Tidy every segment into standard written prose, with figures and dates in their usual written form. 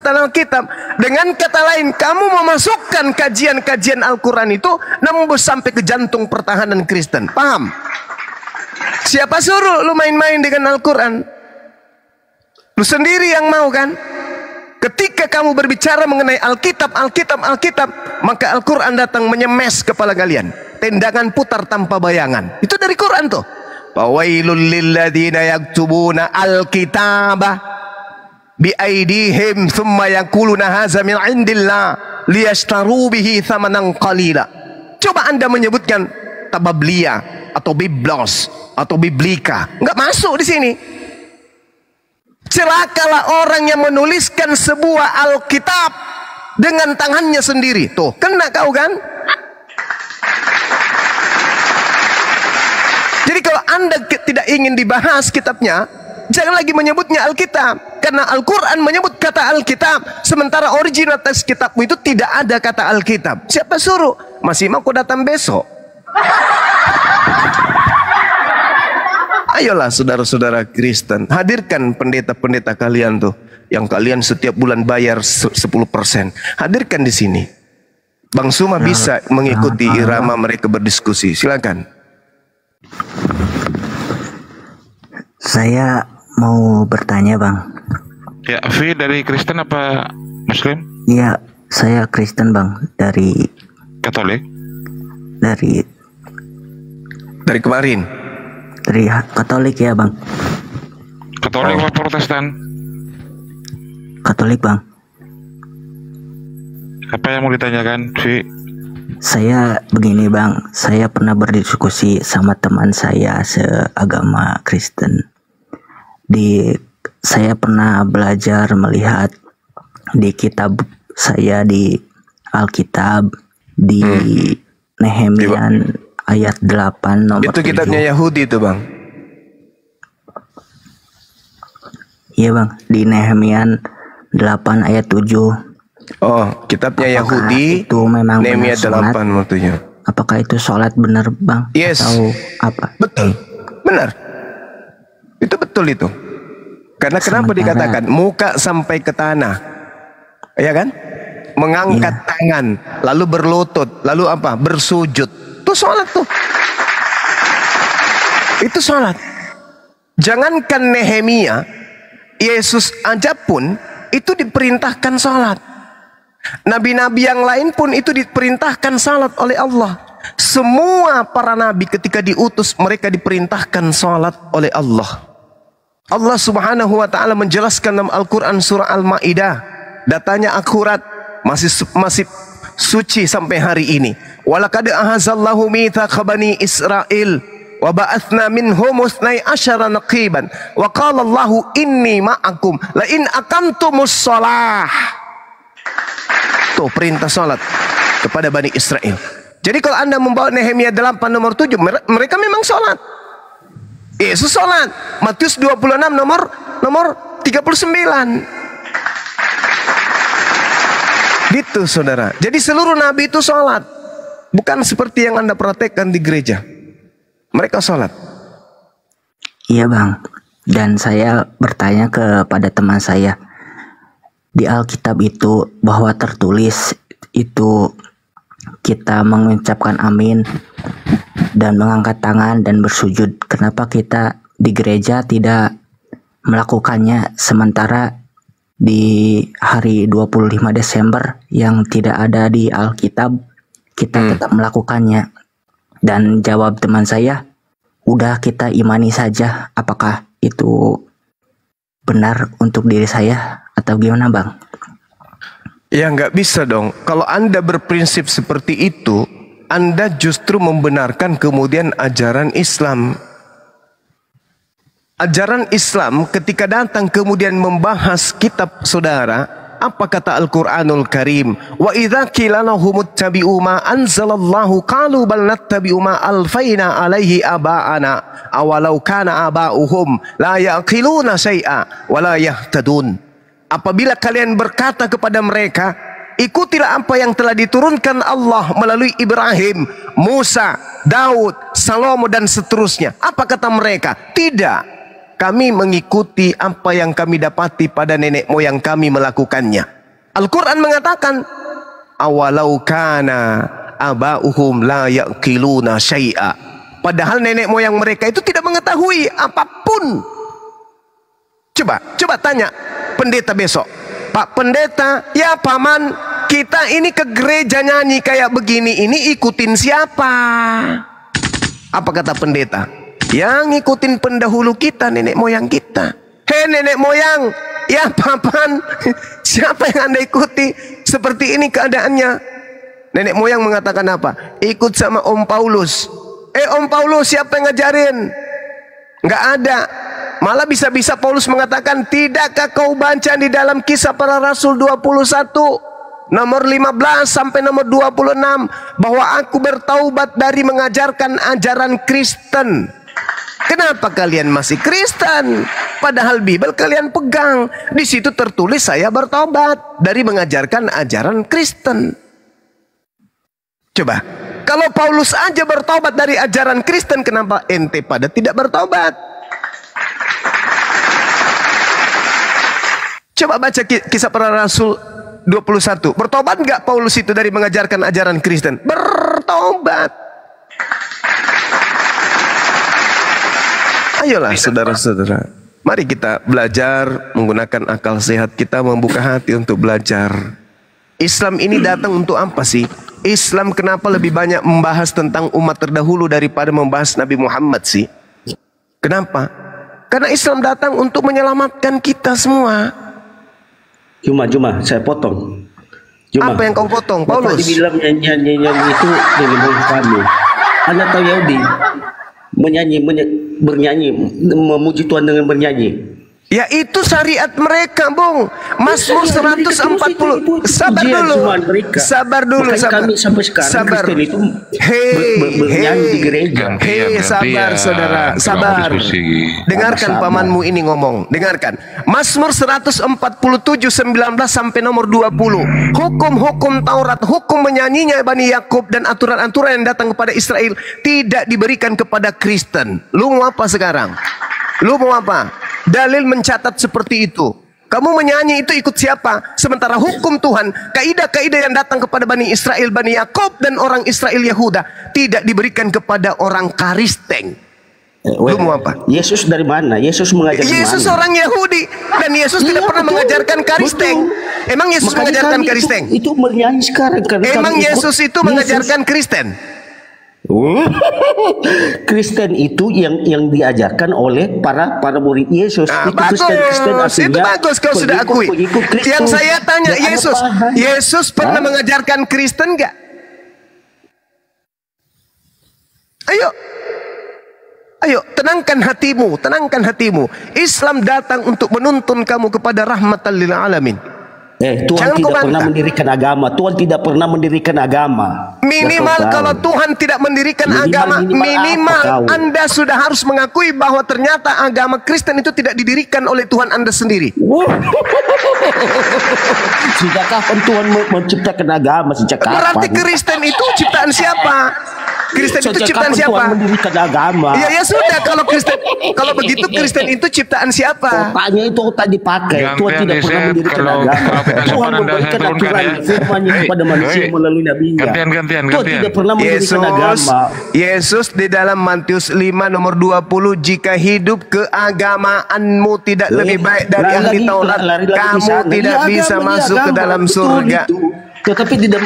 kata Alkitab. Dengan kata lain, kamu memasukkan kajian-kajian Al-Quran itu nembus sampai ke jantung pertahanan Kristen. Paham? Siapa suruh lu main-main dengan Al-Quran? Lu sendiri yang mau kan? Ketika kamu berbicara mengenai Alkitab, maka Al-Quran datang menyemes kepala kalian. Tendangan putar tanpa bayangan. Itu dari Quran tuh. Fawailul lilladzina yaktubuna al-kitaba biaidihim thumma yaquluna hadza min indillah liyashtaru bihi thamanan qalila. Coba Anda menyebutkan tabablia atau biblos atau biblika. Enggak masuk di sini. Celakalah orang yang menuliskan sebuah Alkitab dengan tangannya sendiri. Tuh, kena kau kan? Jadi kalau Anda tidak ingin dibahas kitabnya, jangan lagi menyebutnya Alkitab. Karena Al-Quran menyebut kata Alkitab, sementara original teks kitabmu itu tidak ada kata Alkitab. Siapa suruh? Masih mau aku datang besok? Ayolah saudara-saudara Kristen, hadirkan pendeta-pendeta kalian tuh, yang kalian setiap bulan bayar 10%. Hadirkan di sini. Bang Suma bisa mengikuti irama mereka berdiskusi. Silakan. Saya mau bertanya, Bang. Ya, V dari Kristen apa Muslim? Iya, saya Kristen, Bang. Dari Katolik? Dari kemarin. Dari Katolik ya, Bang. Katolik apa Protestan? Katolik, Bang. Apa yang mau ditanyakan, V? Saya begini, Bang. Saya pernah berdiskusi sama teman saya seagama Kristen. Saya pernah belajar melihat di kitab saya di Alkitab di Nehemia ayat 8 nomor itu 7. Kitabnya Yahudi itu, Bang. Iya, Bang, di Nehemia 8 ayat 7. Oh, kitabnya Apakah Yahudi itu memang Nehemia benar 8 waktunya. Apakah itu sholat benar, Bang? Yes. Atau apa? Betul. Benar. Itu betul itu. Karena kenapa dikatakan muka sampai ke tanah? Ya kan? Mengangkat tangan, lalu berlutut, lalu apa? Bersujud. Itu sholat tuh. Itu sholat. Jangankan Nehemia, Yesus aja pun itu diperintahkan sholat. Nabi-nabi yang lain pun itu diperintahkan salat oleh Allah. Semua para nabi ketika diutus mereka diperintahkan salat oleh Allah. Allah Subhanahu wa taala menjelaskan dalam Al-Qur'an surah Al-Maidah. Datanya akurat, masih suci sampai hari ini. Walaqad ahazallahu mitsaqa bani Israil wa ba'atsna minhum 12 naqiban wa qala Allahu inni ma'akum la in aqamtumus shalah. Tuh perintah salat kepada Bani Israel. Jadi kalau Anda membawa Nehemia 8 nomor 7, mereka memang salat. Yesus salat. Matius 26 nomor 39. Gitu, saudara. Jadi seluruh nabi itu salat. Bukan seperti yang Anda praktekkan di gereja. Mereka salat. Iya, Bang. Dan saya bertanya kepada teman saya, di Alkitab itu bahwa tertulis itu kita mengucapkan amin dan mengangkat tangan dan bersujud. Kenapa kita di gereja tidak melakukannya, sementara di hari 25 Desember yang tidak ada di Alkitab kita tetap melakukannya? Dan jawab teman saya, udah kita imani saja. Apakah itu benar untuk diri saya atau gimana, Bang? Ya nggak bisa dong. Kalau Anda berprinsip seperti itu, Anda justru membenarkan kemudian ajaran Islam. Ajaran Islam ketika datang kemudian membahas kitab saudara, apa kata Al-Quranul Karim? Wa idza qila lahum ittabi'u ma anzalallahu qalu bal nattabi'u ma alfaina alaihi aba'ana awalau kana aba'uhum la yaqiluna syai'a wa la yahtadun. Apabila kalian berkata kepada mereka, ikutilah apa yang telah diturunkan Allah melalui Ibrahim, Musa, Daud, Salomo dan seterusnya. Apa kata mereka? Tidak. Kami mengikuti apa yang kami dapati pada nenek moyang kami melakukannya. Al-Quran mengatakan, awalau kana aba'uhum la ya'qiluna syai'a. Padahal nenek moyang mereka itu tidak mengetahui apapun. Coba tanya pendeta besok, Pak Pendeta, ya paman, kita ini ke gereja nyanyi kayak begini, ini ikutin siapa? Apa kata pendeta? Yang ngikutin pendahulu kita, nenek moyang kita. Hei nenek moyang, ya paman, siapa yang Anda ikuti? Seperti ini keadaannya. Nenek moyang mengatakan apa? Ikut sama Om Paulus. Om Paulus siapa yang ngajarin? Nggak ada. Malah bisa-bisa Paulus mengatakan, tidakkah kau baca di dalam Kisah Para Rasul 21 nomor 15 sampai nomor 26 bahwa aku bertaubat dari mengajarkan ajaran Kristen. Kenapa kalian masih Kristen? Padahal Bible kalian pegang. Di situ tertulis saya bertobat dari mengajarkan ajaran Kristen. Coba, kalau Paulus aja bertobat dari ajaran Kristen, kenapa ente pada tidak bertobat? Coba baca Kisah Para Rasul 21. Bertobat nggak Paulus itu dari mengajarkan ajaran Kristen? Bertobat. Ayolah saudara-saudara, mari kita belajar menggunakan akal sehat kita, membuka hati untuk belajar. Islam ini datang untuk apa sih? Islam kenapa lebih banyak membahas tentang umat terdahulu daripada membahas Nabi Muhammad sih? Kenapa? Karena Islam datang untuk menyelamatkan kita semua. Cuma saya potong. Apa yang kau potong, Paulus? Bapak dibilang nyanyi itu dari mulut kami. Anda tahu Yahudi bernyanyi, memuji Tuhan dengan bernyanyi. Ya itu syariat mereka, Bung. Mazmur 140. Sabar dulu. Kami sampai sekarang Kristen itu bernyanyi di gereja. Sabar saudara, sabar. Dengarkan pamanmu ini ngomong. Dengarkan. Mazmur 147 19 sampai nomor 20. Hukum-hukum Taurat, hukum menyanyinya Bani Yakub dan aturan-aturan yang datang kepada Israel tidak diberikan kepada Kristen. Lu mau apa sekarang? Lu mau apa? Dalil mencatat seperti itu. Kamu menyanyi itu ikut siapa? Sementara hukum Tuhan, kaidah-kaidah yang datang kepada Bani Israel, Bani Yakub dan orang Israel Yahuda tidak diberikan kepada orang Kristen. Lu mau apa? Yesus dari mana? Yesus mengajar di mana? Yesus orang Yahudi dan Yesus tidak pernah mengajarkan Kristen. Emang Yesus mengajarkan Kristen? Itu bernyanyi sekarang karena emang Yesus itu mengajarkan Kristen? Kristen itu yang diajarkan oleh para murid Yesus. Itu bagus. Itu bagus kau sudah akui. Yang saya tanya, Yesus pernah mengajarkan Kristen enggak? Ayo, tenangkan hatimu. Islam datang untuk menuntun kamu kepada rahmatan lil alamin. Tuhan tidak pernah mendirikan agama. Tuhan tidak pernah mendirikan agama. Minimal kalau Tuhan tidak mendirikan agama, minimal Anda sudah harus mengakui bahwa ternyata agama Kristen itu tidak didirikan oleh Tuhan Anda sendiri. Sejak kapan Tuhan menciptakan agama? Sejak kapan? Berarti Kristen itu ciptaan siapa? Kristen itu ciptaan siapa? Tuhan mendirikan agama. Ya sudah, kalau begitu Kristen itu ciptaan siapa? Otaknya itu otak dipakai. Tuhan tidak pernah mendirikan agama. Tuhan memberikan aturan firman-Nya kepada manusia melalui nabinya. Gantian. Tuhan tidak pernah mendirikan agama. Yesus di dalam Matius 5 nomor 20, jika hidup keagamaanmu tidak lebih baik dari ahli Taurat, kamu tidak bisa masuk ke dalam surga. Tetapi tidak.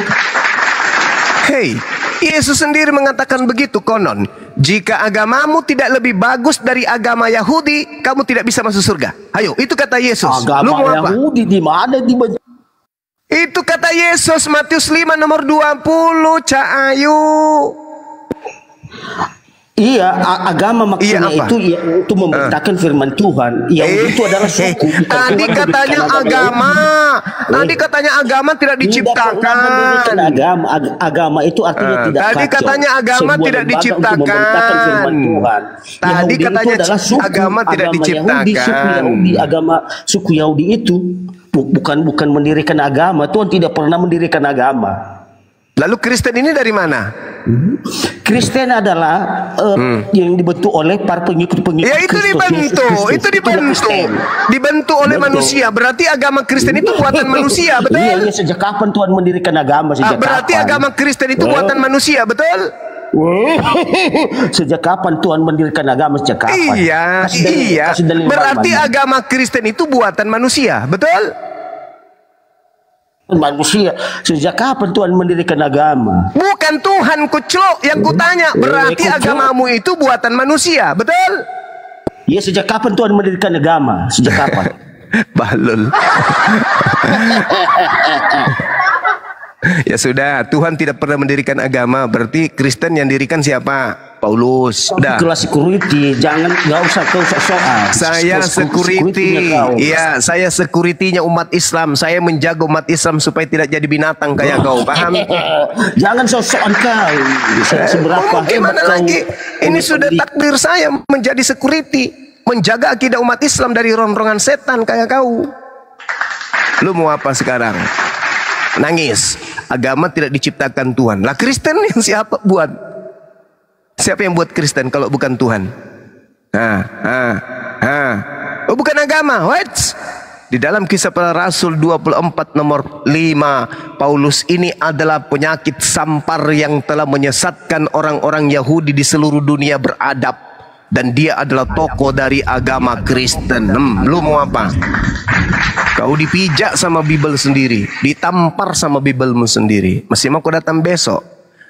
Hei, Yesus sendiri mengatakan begitu konon. Jika agamamu tidak lebih bagus dari agama Yahudi, kamu tidak bisa masuk surga. Ayo, itu kata Yesus. Agama lu mau apa? Yahudi di mana? Itu kata Yesus Matius 5 nomor 20, Cak Ayu. Iya, agama maksudnya itu memberitakan firman Tuhan. Itu adalah suku. Tadi katanya agama. Tadi katanya agama tidak diciptakan. Agama itu artinya tidak kacau. Tadi katanya agama tidak diciptakan. Tadi katanya agama tidak diciptakan. Agama suku Yahudi itu bukan mendirikan agama. Tuhan tidak pernah mendirikan agama. Lalu Kristen ini dari mana? Kristen adalah yang dibentuk oleh para pengikut-pengikut. Ya itu dibentuk oleh manusia. Berarti agama Kristen itu buatan manusia, betul? Iya, sejak kapan Tuhan mendirikan agama? Berarti agama Kristen itu buatan manusia, betul? Sejak kapan Tuhan mendirikan agama? Sejak kapan? Iya. Berarti agama Kristen itu buatan manusia, betul? Manusia. Sejak kapan Tuhan mendirikan agama? Bukan Tuhan, kuclok. Yang kutanya, berarti agamamu itu buatan manusia, betul? Ya, sejak kapan Tuhan mendirikan agama? Sejak kapan? Balul. Ya sudah, Tuhan tidak pernah mendirikan agama. Berarti Kristen yang dirikan siapa? Paulus. Sudah. Kelas security, nggak usah kau soal. Saya security. Iya, saya security-nya umat Islam. Saya menjaga umat Islam supaya tidak jadi binatang kayak kau. Paham? Jangan sok-sokan kau. Seberapa gimana lagi? Ini sudah takdir saya menjadi security, menjaga akidah umat Islam dari ronrongan setan kayak kau. Lu mau apa sekarang? Nangis. Agama tidak diciptakan Tuhan. Lah Kristen yang siapa buat? Siapa yang buat Kristen kalau bukan Tuhan? Oh, bukan agama. What? Di dalam Kisah Para Rasul 24 nomor 5, Paulus ini adalah penyakit sampar yang telah menyesatkan orang-orang Yahudi di seluruh dunia beradab, dan dia adalah tokoh dari agama Kristen. Lu mau apa? Kau dipijak sama Bible sendiri, ditampar sama Biblemu sendiri. Masih mau kau datang besok?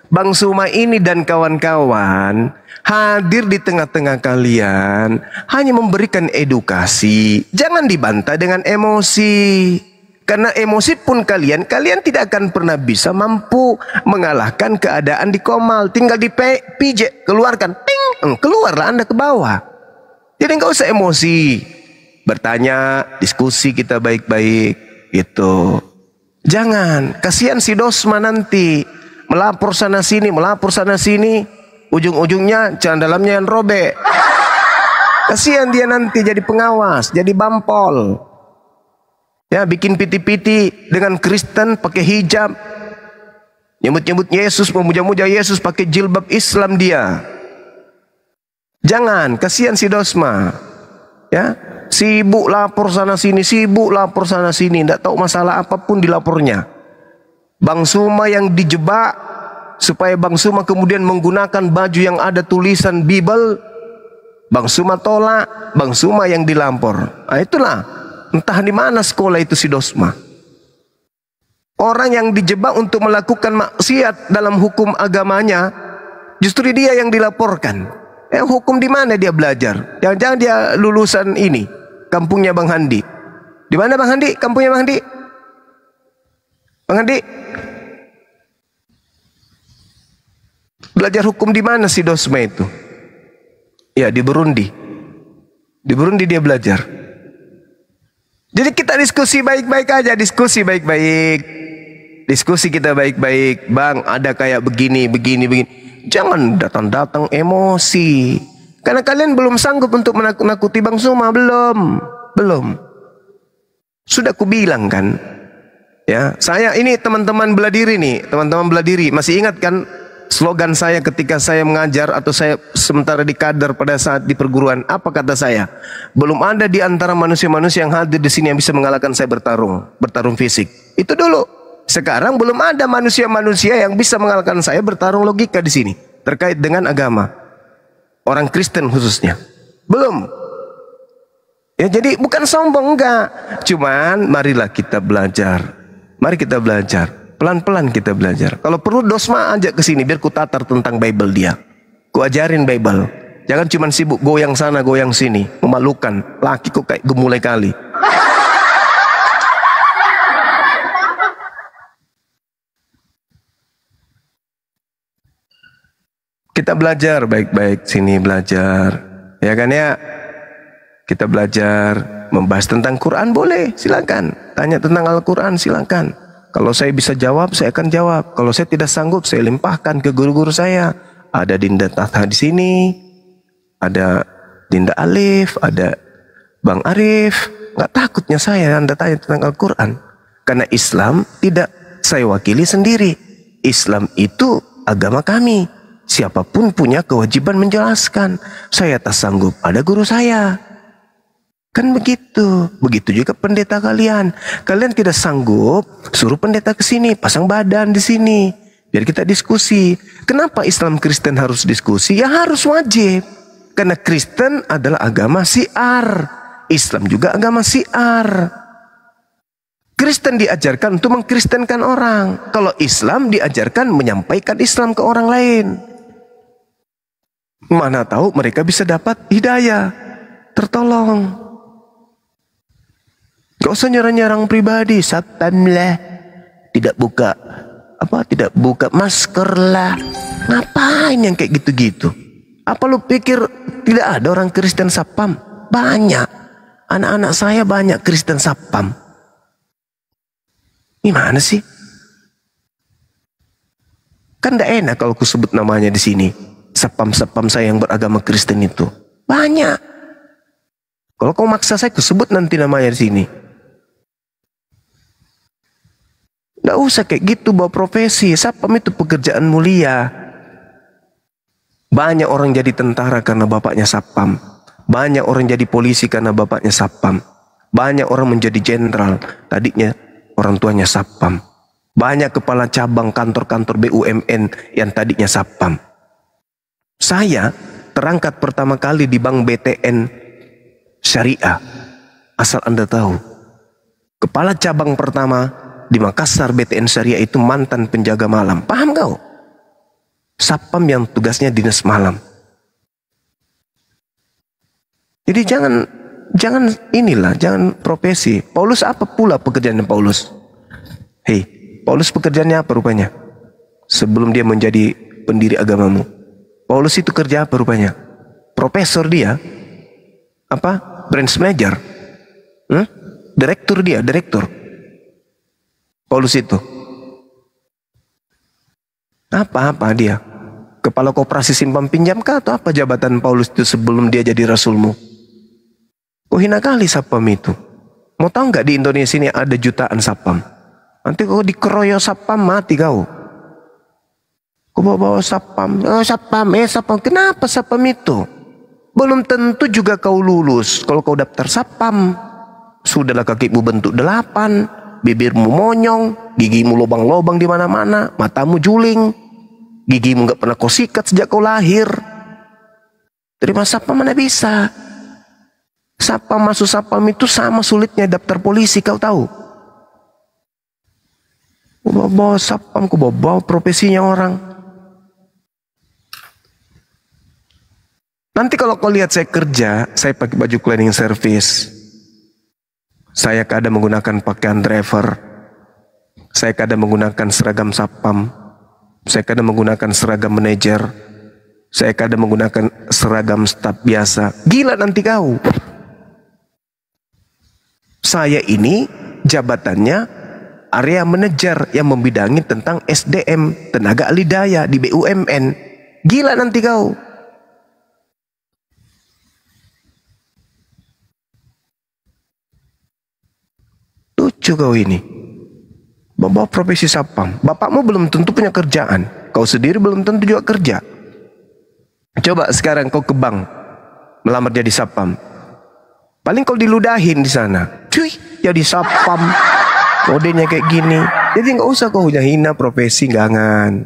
Bang Suma ini dan kawan-kawan hadir di tengah-tengah kalian hanya memberikan edukasi. Jangan dibantah dengan emosi. Karena emosi pun kalian tidak akan pernah bisa mampu mengalahkan keadaan di komal. Tinggal dipijak, keluarkan, ting, keluarlah Anda ke bawah. Jadi nggak usah emosi. Bertanya, diskusi kita baik-baik gitu. Jangan, kasihan si Dosma nanti. Melapor sana sini, ujung-ujungnya jangan dalamnya yang robek. Kasihan dia nanti jadi pengawas, jadi bampol. Ya, bikin piti-piti dengan Kristen pakai hijab, nyebut-nyebut Yesus, memuja-muja Yesus pakai jilbab Islam dia. Jangan, kasihan si Dosma. Ya, sibuk lapor sana sini, tidak tahu masalah apapun dilapornya. Bang Suma yang dijebak supaya Bang Suma kemudian menggunakan baju yang ada tulisan Bible. Bang Suma tolak, Bang Suma yang dilampor. Nah, itulah, entah di mana sekolah itu si Dosma. Orang yang dijebak untuk melakukan maksiat dalam hukum agamanya, justru dia yang dilaporkan. Hukum di mana dia belajar? Jangan-jangan dia lulusan ini, kampungnya Bang Handi. Di mana Bang Handi? Kampungnya Bang Handi? Bang Handi? Belajar hukum di mana si Dosma itu? Ya, di Burundi. Di Burundi dia belajar. Jadi kita diskusi baik-baik aja, diskusi baik-baik. Diskusi kita baik-baik. Bang, ada kayak begini. Jangan datang-datang emosi. Karena kalian belum sanggup untuk menakut-nakuti Bang Suma, belum. Sudah kubilang kan? Ya, saya ini teman-teman beladiri nih, masih ingat kan slogan saya ketika saya mengajar atau saya sementara di kader pada saat di perguruan? Apa kata saya? Belum ada di antara manusia-manusia yang hadir di sini yang bisa mengalahkan saya bertarung fisik. Itu dulu. Sekarang belum ada manusia-manusia yang bisa mengalahkan saya bertarung logika di sini terkait dengan agama. Orang Kristen khususnya. Belum. Ya, jadi bukan sombong, enggak. Cuman marilah kita belajar. Mari kita belajar. Pelan-pelan kita belajar. Kalau perlu Dosma ajak ke sini biar ku tatar tentang Bible dia. Ku ajarin Bible. Jangan cuma sibuk goyang sana goyang sini, memalukan. Laki kok kayak gemulai kali. Kita belajar baik-baik sini belajar. Ya kan ya? Kita belajar membahas tentang Quran boleh, silakan. Tanya tentang Al-Quran silakan. Kalau saya bisa jawab, saya akan jawab. Kalau saya tidak sanggup, saya limpahkan ke guru-guru saya. Ada Dinda Tatha di sini, ada Dinda Alif, ada Bang Arif. Nggak takutnya saya Anda tanya tentang Al-Quran. Karena Islam tidak saya wakili sendiri. Islam itu agama kami. Siapapun punya kewajiban menjelaskan. Saya tak sanggup, ada guru saya. Kan begitu. Begitu juga pendeta kalian. Kalian tidak sanggup, suruh pendeta ke sini, pasang badan di sini. Biar kita diskusi. Kenapa Islam Kristen harus diskusi? Ya harus wajib. Karena Kristen adalah agama syiar. Islam juga agama syiar. Kristen diajarkan untuk mengkristenkan orang. Kalau Islam diajarkan menyampaikan Islam ke orang lain. Mana tahu mereka bisa dapat hidayah, tertolong. Gak usah nyerang-nyerang pribadi. Satpam lah, tidak buka masker lah. Ngapain yang kayak gitu-gitu? Apa lu pikir tidak ada orang Kristen satpam? Banyak. Anak-anak saya banyak Kristen satpam. Gimana sih? Kan gak enak kalau aku sebut namanya di sini. Satpam-satpam saya yang beragama Kristen itu banyak. Kalau kau maksa saya, aku sebut nanti namanya di sini. Gak usah kayak gitu bawa profesi. Satpam itu pekerjaan mulia. Banyak orang jadi tentara karena bapaknya satpam. Banyak orang jadi polisi karena bapaknya satpam. Banyak orang menjadi jenderal, tadinya orang tuanya satpam. Banyak kepala cabang kantor-kantor BUMN yang tadinya satpam. Saya terangkat pertama kali di Bank BTN Syariah. Asal Anda tahu, kepala cabang pertama di Makassar BTN Syariah itu mantan penjaga malam. Paham kau? Satpam yang tugasnya dinas malam. Jadi jangan profesi. Paulus apa pula pekerjaannya Paulus? Hei, Paulus pekerjaannya apa rupanya? Sebelum dia menjadi pendiri agamamu, Paulus itu kerja apa rupanya? Profesor dia? Apa? Branch manager? Direktur. Paulus itu. Apa dia? Kepala koperasi simpan pinjam kah atau apa jabatan Paulus itu sebelum dia jadi rasulmu? Kau hina kali satpam itu. Mau tahu nggak di Indonesia ini ada jutaan satpam? Nanti kau dikeroyok satpam mati kau. Kau bawa satpam. Satpam. Kenapa satpam itu? Belum tentu juga kau lulus kalau kau daftar satpam. Sudahlah kakimu bentuk 8, bibirmu monyong, gigimu lobang-lobang di mana-mana, matamu juling, gigimu nggak pernah kau sikat sejak kau lahir. Terima satpam mana bisa? Satpam masuk satpam itu sama sulitnya daftar polisi, kau tahu? Kau bawa satpam, kau bawa profesinya orang. Nanti kalau kau lihat saya kerja, saya pakai baju cleaning service. Saya kadang menggunakan pakaian driver. Saya kadang menggunakan seragam satpam. Saya kadang menggunakan seragam manajer. Saya kadang menggunakan seragam staf biasa. Gila nanti kau. Saya ini jabatannya area manajer yang membidangi tentang SDM, tenaga ahli daya di BUMN. Gila nanti kau. Lucu kau ini. Bawa profesi satpam. Bapakmu belum tentu punya kerjaan. Kau sendiri belum tentu juga kerja. Coba sekarang kau ke bank melamar jadi satpam. Paling kau diludahin di sana. Cuy, jadi satpam. Kodenya kayak gini. Jadi nggak usah kau hina profesi, jangan.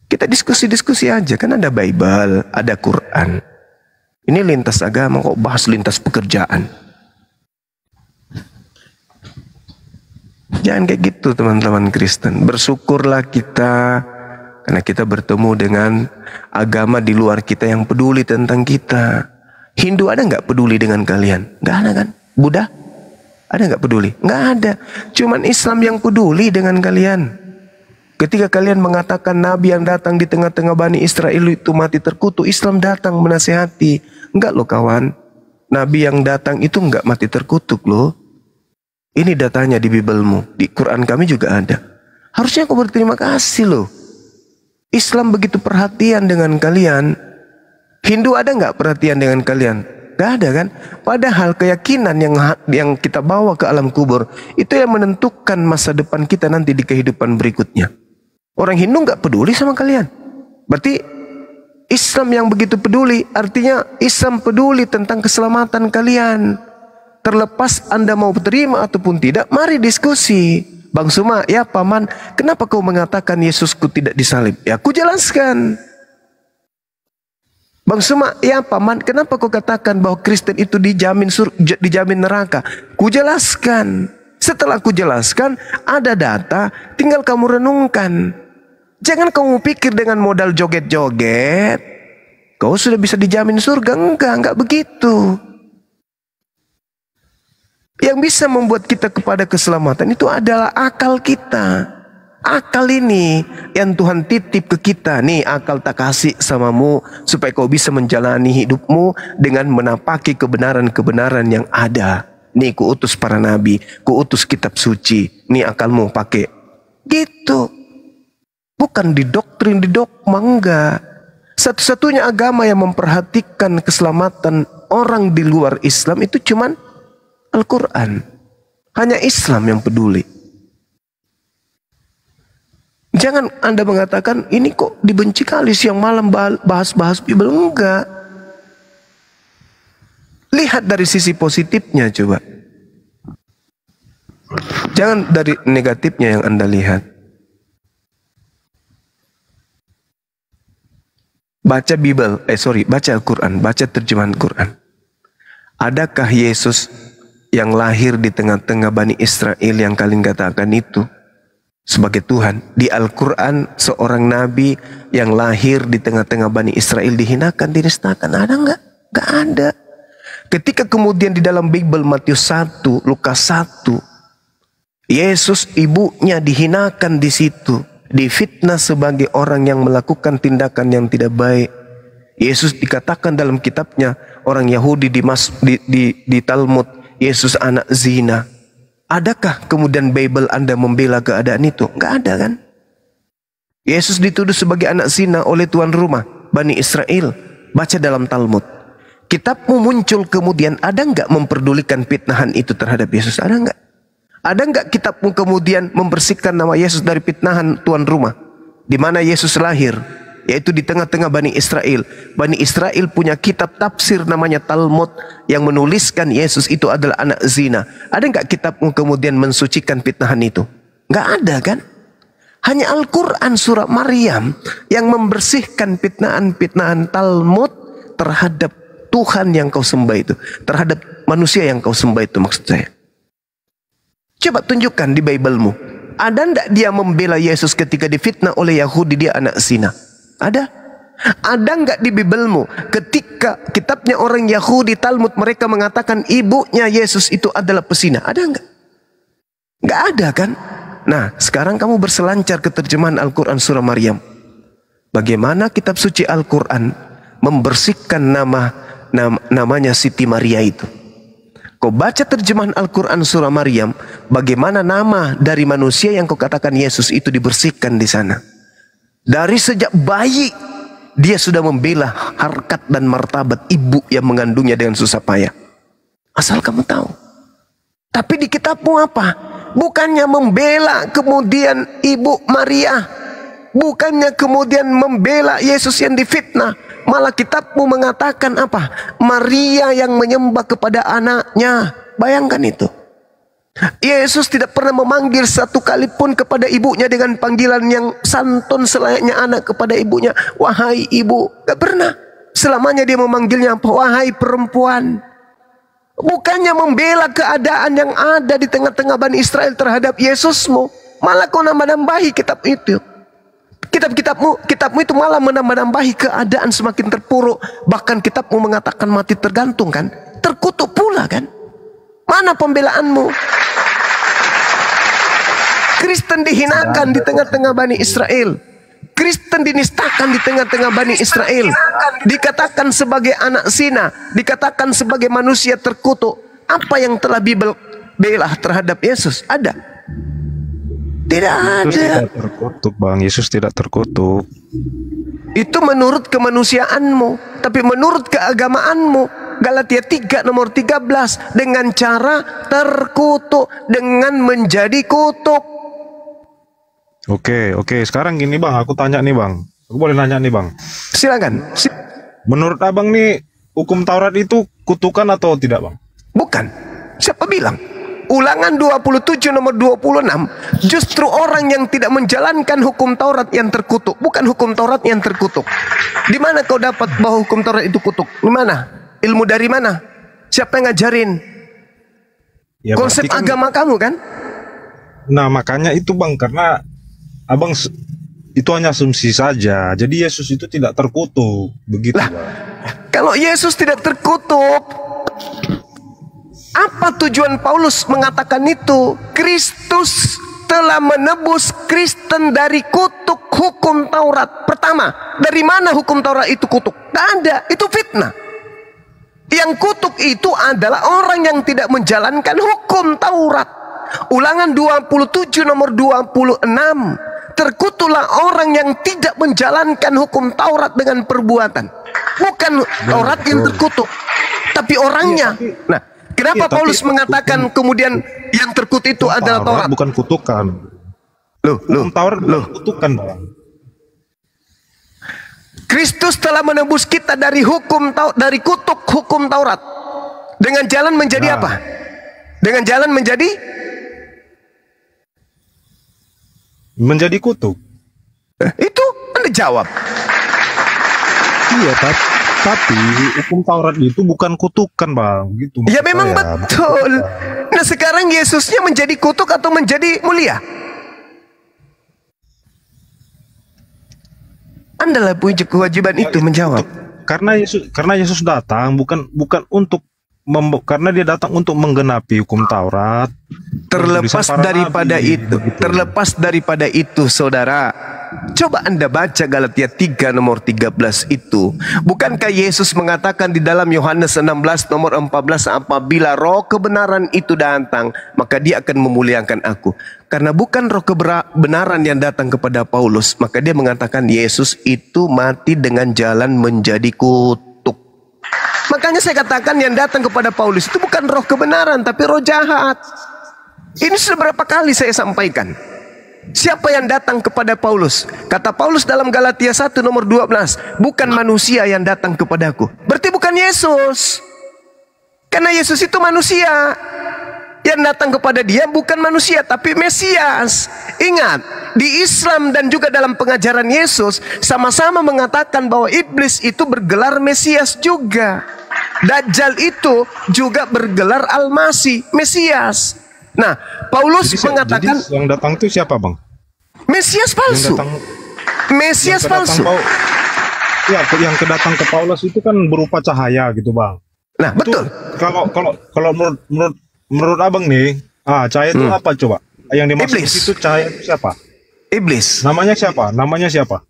Kita diskusi aja, kan ada Bible, ada Quran. Ini lintas agama, kok bahas lintas pekerjaan. Jangan kayak gitu teman-teman Kristen. Bersyukurlah kita karena kita bertemu dengan agama di luar kita yang peduli tentang kita. Hindu ada nggak peduli dengan kalian? Nggak ada kan? Buddha ada nggak peduli? Nggak ada. Cuman Islam yang peduli dengan kalian. Ketika kalian mengatakan Nabi yang datang di tengah-tengah Bani Israel itu mati terkutuk, Islam datang menasihati. Enggak loh kawan. Nabi yang datang itu enggak mati terkutuk loh. Ini datanya di Biblemu. Di Quran kami juga ada. Harusnya kau berterima kasih loh. Islam begitu perhatian dengan kalian. Hindu ada nggak perhatian dengan kalian? Gak ada kan? Padahal keyakinan yang kita bawa ke alam kubur itu yang menentukan masa depan kita nanti di kehidupan berikutnya. Orang Hindu gak peduli sama kalian. Berarti Islam yang begitu peduli, artinya Islam peduli tentang keselamatan kalian. Terlepas Anda mau terima ataupun tidak, mari diskusi. Bang Suma, ya paman, kenapa kau mengatakan Yesusku tidak disalib? Ya aku jelaskan. Bang Suma, ya paman, kenapa kau katakan bahwa Kristen itu dijamin neraka? Ku jelaskan. Setelah ku jelaskan, ada data, tinggal kamu renungkan. Jangan kamu pikir dengan modal joget-joget kau sudah bisa dijamin surga. Enggak begitu. Yang bisa membuat kita kepada keselamatan itu adalah akal kita. Akal ini yang Tuhan titip ke kita. Nih akal tak kasih samamu supaya kau bisa menjalani hidupmu dengan menapaki kebenaran-kebenaran yang ada. Nih ku utus para nabi, ku utus kitab suci. Nih akalmu pakai. Gitu. Bukan didoktrin, didogma, enggak. Satu-satunya agama yang memperhatikan keselamatan orang di luar Islam itu cuman Al-Quran. Hanya Islam yang peduli. Jangan Anda mengatakan, ini kok dibenci kali siang malam bahas-bahas Bible. Enggak. Lihat dari sisi positifnya coba. Jangan dari negatifnya yang Anda lihat. Baca Bible, baca Al-Quran, baca terjemahan Quran. Adakah Yesus yang lahir di tengah-tengah Bani Israel yang kalian katakan itu sebagai Tuhan? Di Al-Quran seorang nabi yang lahir di tengah-tengah Bani Israel dihinakan, dinistakan. Ada enggak? Enggak ada. Ketika kemudian di dalam Bible Matius 1, Lukas 1, Yesus ibunya dihinakan di situ, difitnah sebagai orang yang melakukan tindakan yang tidak baik. Yesus dikatakan dalam kitabnya orang Yahudi di Talmud, Yesus anak zina. Adakah kemudian Bible Anda membela keadaan itu? Enggak ada kan? Yesus dituduh sebagai anak zina oleh tuan rumah Bani Israel. Baca dalam Talmud. Kitabmu muncul kemudian, ada enggak memperdulikan fitnahan itu terhadap Yesus? Ada enggak? Ada enggak kitabmu kemudian membersihkan nama Yesus dari fitnahan tuan rumah? Di mana Yesus lahir? Yaitu di tengah-tengah Bani Israel. Bani Israel punya kitab tafsir namanya Talmud yang menuliskan Yesus itu adalah anak zina. Ada enggak kitabmu kemudian mensucikan fitnahan itu? Enggak ada kan? Hanya Al-Quran surah Maryam yang membersihkan fitnahan-fitnahan Talmud terhadap Tuhan yang kau sembah itu. Terhadap manusia yang kau sembah itu maksud saya. Coba tunjukkan di Bible-mu. Ada enggak dia membela Yesus ketika difitnah oleh Yahudi dia anak zina? Ada? Ada enggak di Bible-mu ketika kitabnya orang Yahudi Talmud mereka mengatakan ibunya Yesus itu adalah pesina? Ada enggak? Enggak ada kan? Nah, sekarang kamu berselancar ke terjemahan Al-Quran surah Maryam. Bagaimana kitab suci Al-Quran membersihkan namanya Siti Maria itu? Kau baca terjemahan Al-Quran surah Maryam, bagaimana nama dari manusia yang kau katakan Yesus itu dibersihkan di sana. Dari sejak bayi dia sudah membela harkat dan martabat ibu yang mengandungnya dengan susah payah. Asal kamu tahu. Tapi di kitabmu apa? Bukannya membela kemudian ibu Maria, bukannya kemudian membela Yesus yang difitnah. Malah kitabmu mengatakan apa? Maria yang menyembah kepada anaknya. Bayangkan itu. Yesus tidak pernah memanggil satu kali pun kepada ibunya dengan panggilan yang santun selayaknya anak kepada ibunya. Wahai ibu. Gak pernah. Selamanya dia memanggilnya apa? Wahai perempuan. Bukannya membela keadaan yang ada di tengah-tengah Bani Israel terhadap Yesusmu. Malah kau nambah-nambahi kitab itu. Kitabmu itu malah menambah-nambahi keadaan semakin terpuruk. Bahkan kitabmu mengatakan mati tergantung kan? Terkutuk pula kan? Mana pembelaanmu? Kristen dihinakan di tengah-tengah Bani Israel. Kristen dinistakan di tengah-tengah Bani Israel. Dikatakan sebagai anak zina. Dikatakan sebagai manusia terkutuk. Apa yang telah Bible bela terhadap Yesus? Ada? Tidak ada. Yesus tidak terkutuk, Bang. Yesus tidak terkutuk. Itu menurut kemanusiaanmu. Tapi menurut keagamaanmu, Galatia 3 nomor 13, dengan cara terkutuk, dengan menjadi kutuk. Oke. Sekarang gini bang, aku tanya nih bang. Aku boleh nanya nih bang. Silakan. Menurut abang nih, hukum Taurat itu kutukan atau tidak bang? Bukan. Siapa bilang? Ulangan 27 nomor 26, justru orang yang tidak menjalankan hukum Taurat yang terkutuk, bukan hukum Taurat yang terkutuk. Di mana kau dapat bahwa hukum Taurat itu kutuk? Di mana? Ilmu dari mana? Siapa yang ngajarin? Ya, konsep kan, agama kamu kan? Nah makanya itu bang, karena abang itu hanya asumsi saja. Jadi Yesus itu tidak terkutuk, begitu Lah, bang. Kalau Yesus tidak terkutuk, apa tujuan Paulus mengatakan itu? Kristus telah menebus Kristen dari kutuk hukum Taurat. Pertama, dari mana hukum Taurat itu kutuk? Tidak ada, itu fitnah. Yang kutuk itu adalah orang yang tidak menjalankan hukum Taurat. Ulangan 27 nomor 26, terkutuklah orang yang tidak menjalankan hukum Taurat dengan perbuatan. Bukan Taurat yang terkutuk, tapi orangnya. Nah, kenapa Paulus mengatakan kemudian yang terkutuk itu adalah Taurat? Bukan kutukan. Hukum Taurat bukan kutukan bang. Kristus telah menebus kita dari dari kutuk hukum Taurat. Dengan jalan menjadi apa? Dengan jalan menjadi kutuk. Itu Anda jawab. Iya, tapi hukum Taurat itu bukan kutukan bang, gitu. Ya memang betul. Nah sekarang Yesusnya menjadi kutuk atau menjadi mulia? Anda lah punya kewajiban itu menjawab. Karena Yesus datang bukan untuk karena dia datang untuk menggenapi hukum Taurat. Terlepas daripada itu, saudara, coba Anda baca Galatia 3 nomor 13 itu. Bukankah Yesus mengatakan di dalam Yohanes 16 nomor 14, apabila roh kebenaran itu datang, maka dia akan memuliakan aku. Karena bukan roh kebenaran yang datang kepada Paulus, maka dia mengatakan Yesus itu mati dengan jalan menjadi kutuk. Makanya saya katakan yang datang kepada Paulus itu bukan roh kebenaran, tapi roh jahat. Ini sudah berapa kali saya sampaikan. Siapa yang datang kepada Paulus? Kata Paulus dalam Galatia 1 nomor 12, bukan manusia yang datang kepadaku. Berarti bukan Yesus. Karena Yesus itu manusia. Yang datang kepada dia bukan manusia, tapi Mesias. Ingat, di Islam dan juga dalam pengajaran Yesus sama-sama mengatakan bahwa iblis itu bergelar Mesias juga. Dajjal itu juga bergelar Al-Masih, Mesias. Nah, Paulus mengatakan yang datang itu siapa bang? Mesias palsu. Mesias palsu. Yang kedatang ke Paulus itu kan berupa cahaya gitu bang. Nah, itu, betul. Kalau menurut abang nih, cahaya itu apa coba? Yang dimaksud iblis. Itu cahaya itu siapa? Iblis. Namanya siapa?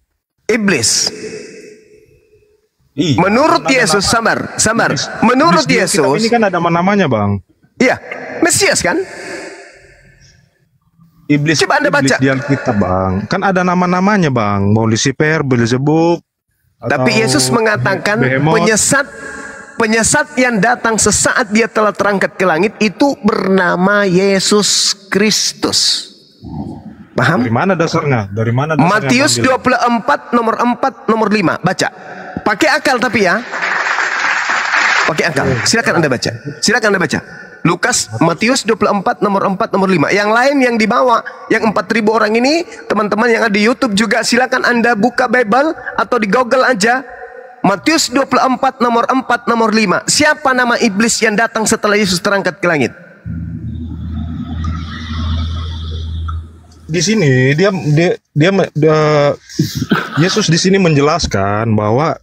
Iblis. Iya, menurut Yesus, sabar. Menurut Yesus, ini kan ada namanya bang. Iya, Mesias kan? Iblis. Coba Anda baca. Di Alkitab bang, kan ada nama-namanya bang. Mau Lucifer, Beelzebub. Tapi Yesus mengatakan penyesat yang datang sesaat dia telah terangkat ke langit itu bernama Yesus Kristus. Paham? Dari mana dasarnya? Matius 24 nomor 4 nomor 5. Baca. Pakai akal tapi ya. Pakai akal. Silakan Anda baca. Lukas, Matius 24 nomor 4 nomor 5. Yang lain yang dibawa, yang 4.000 orang ini, teman-teman yang ada di YouTube juga silakan Anda buka Bible atau di Google aja. Matius 24 nomor 4 nomor 5. Siapa nama iblis yang datang setelah Yesus terangkat ke langit? Di sini Yesus di sini menjelaskan bahwa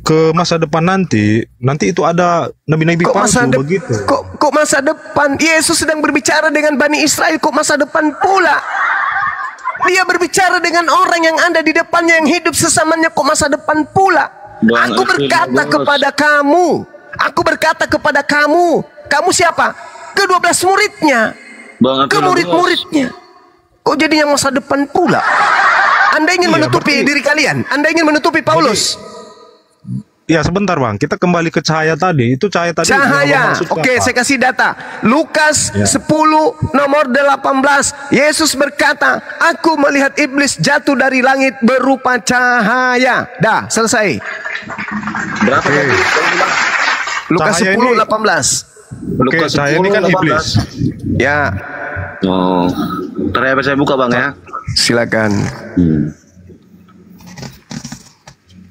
ke masa depan nanti itu ada nabi-nabi palsu begitu. Kok masa depan? Yesus sedang berbicara dengan Bani Israel, kok masa depan pula? Dia berbicara dengan orang yang ada di depannya yang hidup sesamanya, kok masa depan pula? Aku berkata kepada kamu, kamu siapa? Ke-12 muridnya, ke murid-muridnya. Kok jadinya masa depan pula? Anda ingin menutupi diri kalian? Anda ingin menutupi Paulus? Ya sebentar bang, kita kembali ke cahaya tadi. Itu cahaya tadi. Cahaya. Oke, saya kasih data. Lukas 10 nomor 18. Yesus berkata, aku melihat iblis jatuh dari langit berupa cahaya. Dah, selesai. Berapa tadi? Lukas Cahaya 10 ini- 18. Oke, cahaya ini kan iblis. Ya, Oh, ntar saya buka bang ya. silakan.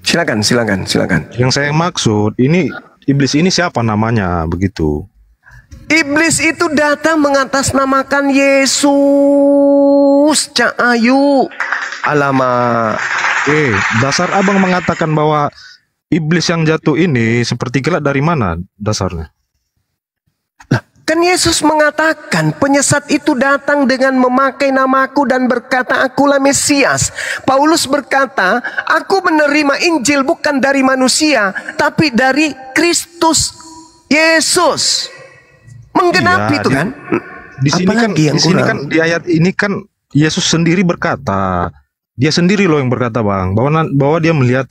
Silakan. Yang saya maksud ini iblis ini siapa namanya begitu? Iblis itu datang mengatasnamakan Yesus, Cak Ayu. Alamak. Dasar abang mengatakan bahwa iblis yang jatuh ini seperti kilat dari mana dasarnya? Kan Yesus mengatakan penyesat itu datang dengan memakai namaku dan berkata akulah Mesias. Paulus berkata, aku menerima Injil bukan dari manusia, tapi dari Kristus Yesus. Menggenapi Iya, itu kan? Di sini kan, Apalagi yang di sini kurang? kan di ayat ini kan Yesus sendiri berkata, dia sendiri loh yang berkata bang, bahwa dia melihat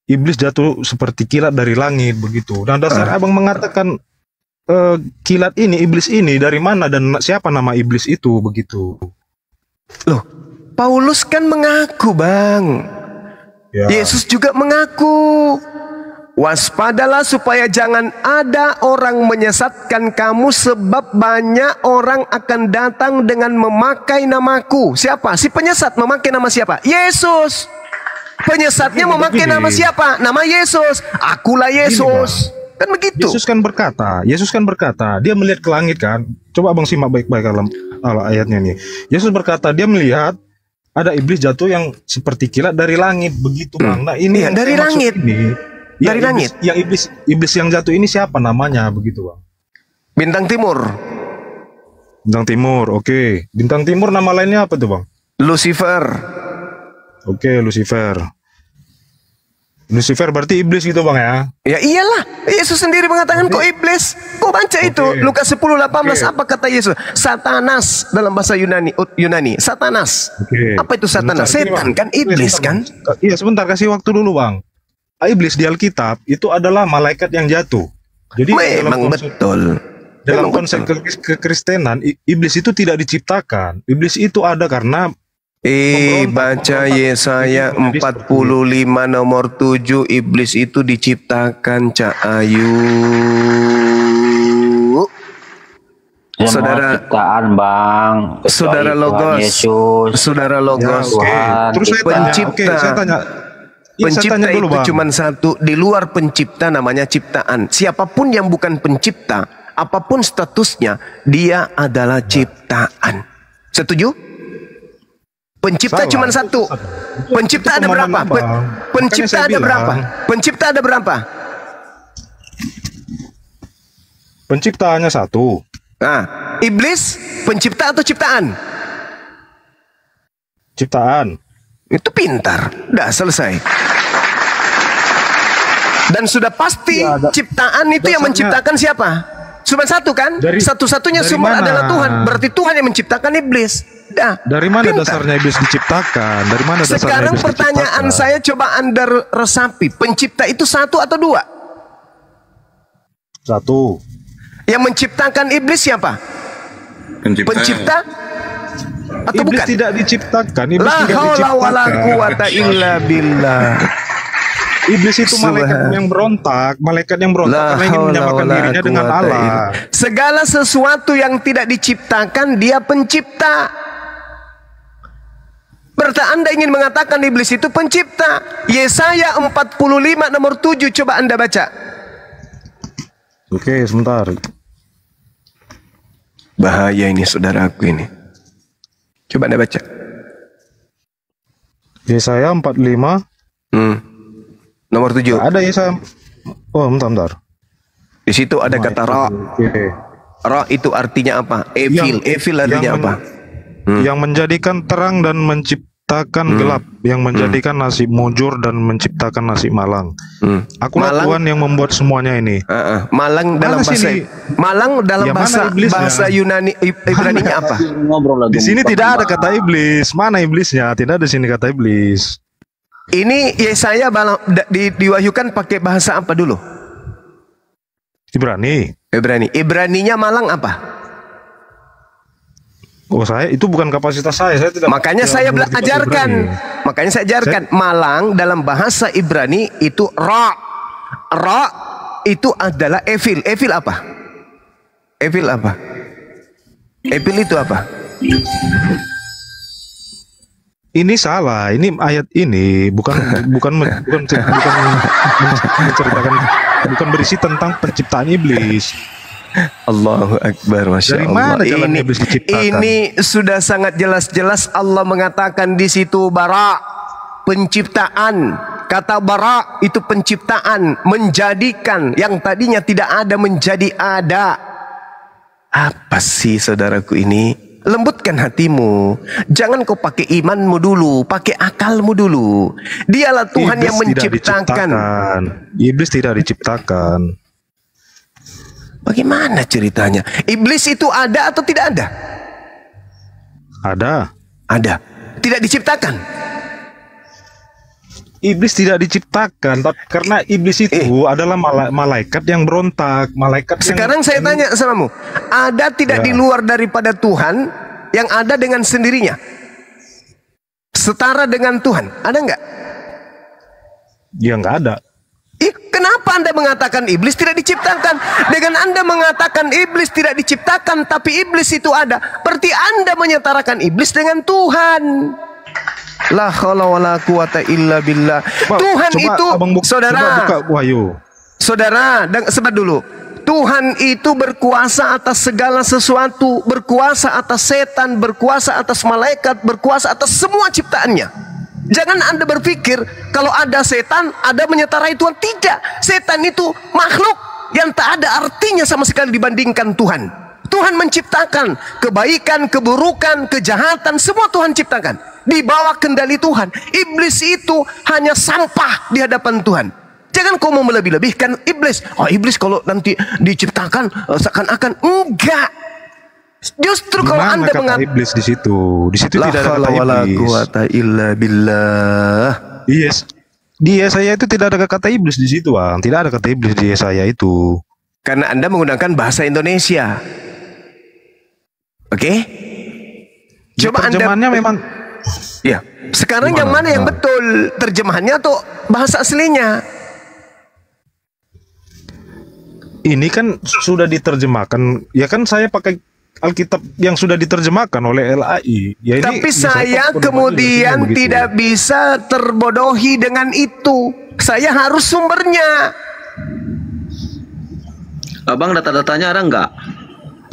iblis jatuh seperti kilat dari langit begitu. Dan dasar abang mengatakan kilat ini, iblis ini dari mana dan siapa nama iblis itu begitu? Loh, Paulus kan mengaku bang. Ya. Yesus juga mengaku. Waspadalah supaya jangan ada orang menyesatkan kamu, sebab banyak orang akan datang dengan memakai namaku. Siapa? Si penyesat memakai nama siapa? Yesus. Penyesatnya memakai nama siapa? Nama Yesus. Akulah Yesus. Kan begitu. Yesus kan berkata, dia melihat ke langit kan. Coba abang simak baik-baik dalam ayatnya nih. Yesus berkata, dia melihat ada iblis jatuh yang seperti kilat dari langit begitu bang. Nah ini Iya, dari langit. Dari langit. Yang iblis yang jatuh ini siapa namanya begitu bang? Bintang Timur. Bintang Timur, oke. Bintang Timur nama lainnya apa tuh bang? Lucifer. Oke, Lucifer. Lucifer berarti iblis gitu bang ya? Ya iyalah, Yesus sendiri mengatakan kok iblis. Kok baca itu Lukas 10:18 apa kata Yesus? Satanas dalam bahasa Yunani. Satanas. Apa itu Satanas? Setan kan, iblis kan? Iya sebentar, kasih waktu dulu bang. Iblis di Alkitab itu adalah malaikat yang jatuh. Jadi memang betul. Dalam konsep kekristenan, iblis itu tidak diciptakan. Iblis itu ada karena baca Yesaya 45 nomor 7, iblis itu diciptakan, Cak Ayu. Saudara ciptaan bang, Saudara Logos, Yesus, Saudara Logos, Tuhan, terus saya pencipta. saya tanya. Pencipta saya tanya dulu, itu Bang. cuma satu, di luar pencipta namanya ciptaan. Siapapun yang bukan pencipta, apapun statusnya, dia adalah ciptaan. Setuju? Pencipta Salah. cuma satu. Pencipta Itu ada berapa? pemahaman Abang. Pencipta Makanya saya ada bilang. berapa? Pencipta ada berapa? Pencipta hanya satu. Nah, iblis pencipta atau ciptaan? Ciptaan. Itu pintar. Udah selesai. Dan sudah pasti Ya, ciptaan itu yang dasarnya- menciptakan siapa? Cuma satu kan? Satu-satunya dari sumber mana? adalah Tuhan. Berarti Tuhan yang menciptakan iblis. Dah. Dari mana pintar. dasarnya iblis diciptakan? Dari mana dasarnya Sekarang iblis pertanyaan diciptakan? saya coba Anda resapi. Pencipta itu satu atau dua? Satu. Yang menciptakan iblis siapa? Pencipta atau Iblis bukan? tidak diciptakan. Iblis La tidak haula wala diciptakan. quwata illa billah. Iblis itu malaikat yang berontak, La karena ingin haula menyamakan wala dirinya dengan quwata Allah. illa. Segala sesuatu yang tidak diciptakan, dia pencipta. Berarti Anda ingin mengatakan iblis itu pencipta. Yesaya 45 nomor 7, coba Anda baca. Oke, sebentar. Bahaya ini saudaraku ini. Coba Anda baca. Yesaya 45. Nomor 7. Ada Yesaya. Oh, bentar. Di situ ada kata ra. Oke. Ra itu artinya apa? Evil. Evil artinya apa? Yang menjadikan terang dan menciptakan gelap, yang menjadikan nasib mujur dan menciptakan nasib malang. Akulah Malang- Tuhan yang membuat semuanya ini. Malang dalam Mana bahasa sini? Malang dalam Ya, mana bahasa iblisnya? bahasa Yunani Ibraninya apa? ngobrol lagi. Di sini tidak ada kata iblis. Mana iblisnya? Tidak ada di sini kata iblis. Ini Yesaya diwahyukan pakai bahasa apa dulu? Ibrani. Ibraninya Malang apa? Oh, saya itu bukan kapasitas saya tidak. Makanya saya ajarkan. Makanya saya ajarkan. Malang dalam bahasa Ibrani itu ra. Ra itu adalah evil. Evil apa? Evil apa? Evil itu apa? Ini salah. Ini ayat ini bukan menceritakan, bukan berisi tentang penciptaan iblis. Allahu Akbar, Masya Allah. Ini sudah sangat jelas-jelas Allah mengatakan di situ bara, penciptaan. Kata bara itu penciptaan, menjadikan yang tadinya tidak ada menjadi ada. Apa sih saudaraku ini? Lembutkan hatimu. Jangan kau pakai imanmu dulu, pakai akalmu dulu. Dialah Tuhan yang menciptakan. Iblis tidak diciptakan. Bagaimana ceritanya? Iblis itu ada atau tidak ada? Ada. Ada. Tidak diciptakan. Iblis tidak diciptakan, karena iblis itu adalah malaikat yang berontak, malaikat. Sekarang saya tanya samamu, ada tidak di luar daripada Tuhan yang ada dengan sendirinya? Setara dengan Tuhan, ada nggak? Ya nggak ada. Kenapa Anda mengatakan iblis tidak diciptakan? Dengan Anda mengatakan iblis tidak diciptakan, tapi iblis itu ada, berarti Anda menyetarakan iblis dengan Tuhan. La haula wala quwata illa billah. Tuhan itu, saudara. Buka Wahyu. Saudara, sebentar dulu. Tuhan itu berkuasa atas segala sesuatu, berkuasa atas setan, berkuasa atas malaikat, berkuasa atas semua ciptaannya. Jangan Anda berpikir kalau ada setan, ada menyetarai Tuhan. Tidak. Setan itu makhluk yang tak ada artinya sama sekali dibandingkan Tuhan. Tuhan menciptakan kebaikan, keburukan, kejahatan, semua Tuhan ciptakan. Di bawah kendali Tuhan. Iblis itu hanya sampah di hadapan Tuhan. Jangan kau mau melebih-lebihkan iblis. Oh, iblis kalau nanti diciptakan seakan-akan enggak. Justru kalau Anda mengatakan iblis di situ tidak ada kata iblis. Illa billah. Yes. Di Yesaya itu tidak ada kata iblis di situ, Bang. Tidak ada kata iblis di Yesaya itu. Karena Anda menggunakan bahasa Indonesia. Oke? Coba terjemahannya memang. Ya. Sekarang yang mana yang betul? Terjemahannya atau bahasa aslinya? Ini kan sudah diterjemahkan. Ya kan saya pakai Alkitab yang sudah diterjemahkan oleh LAI. Ya, tapi saya kemudian tidak bisa terbodohi dengan itu. Saya harus sumbernya. Abang, data-datanya ada enggak?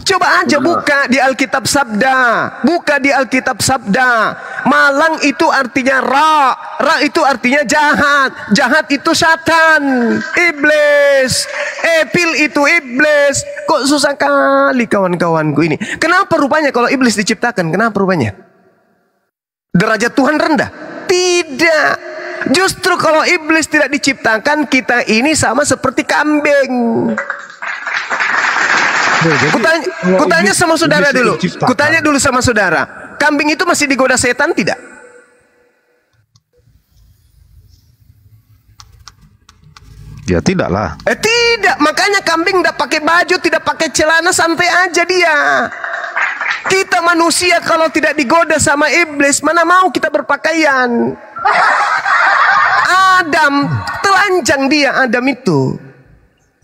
Coba aja buka di Alkitab Sabda. Buka di Alkitab Sabda. Malang itu artinya ra. Ra itu artinya jahat. Jahat itu syaitan, iblis. Evil itu iblis. Kok susah kali kawan-kawanku ini. Kenapa rupanya kalau iblis diciptakan? Kenapa rupanya? Derajat Tuhan rendah? Tidak. Justru kalau iblis tidak diciptakan, kita ini sama seperti kambing. Kutanya sama saudara dulu. Kutanya dulu sama saudara. Kambing itu masih digoda setan tidak? Ya tidak lah. Tidak. Makanya kambing tidak pakai baju, tidak pakai celana, santai aja dia. Kita manusia kalau tidak digoda sama iblis, mana mau kita berpakaian? Adam, telanjang dia Adam itu.